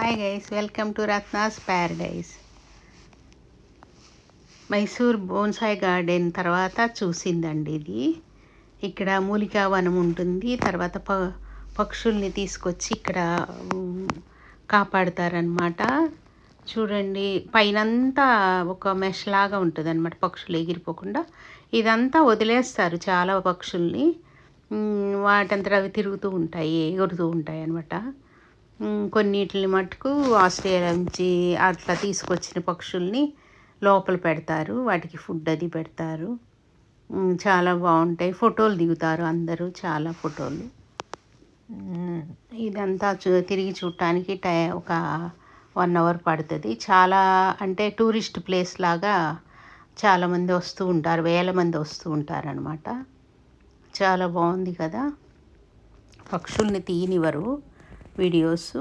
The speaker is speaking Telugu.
Hi guys, welcome to Ratna's Paradise. Mysore bonsai garden తర్వాత చూసిందండి ఇది. ఇక్కడ మూలికా వనం ఉంటుంది. తర్వాత పక్షుల్ని తీసుకొచ్చి ఇక్కడ కాపాడుతారనమాట. చూడండి, పైనంతా ఒక మెష్ లాగా ఉంటుంది అనమాట, పక్షులు ఎగిరిపోకుండా. ఇదంతా వదిలేస్తారు చాలా పక్షుల్ని. వాటంతా అవి తిరుగుతూ ఉంటాయి, ఎగురుతూ ఉంటాయి అనమాట. కొన్నిటిని మటుకు ఆస్ట్రేలియా నుంచి అట్లా తీసుకొచ్చిన పక్షుల్ని లోపల పెడతారు, వాటికి ఫుడ్ అది పెడతారు. చాలా బాగుంటాయి. ఫోటోలు దిగుతారు అందరూ, చాలా ఫోటోలు. ఇదంతా తిరిగి చూడటానికి ఒక 1 అవర్ పడుతుంది. చాలా అంటే టూరిస్ట్ ప్లేస్ లాగా చాలామంది వస్తూ ఉంటారు, వేల మంది వస్తూ ఉంటారు అనమాట. చాలా బాగుంది కదా. పక్షుల్ని తీయనివ్వరు వీడియోస్.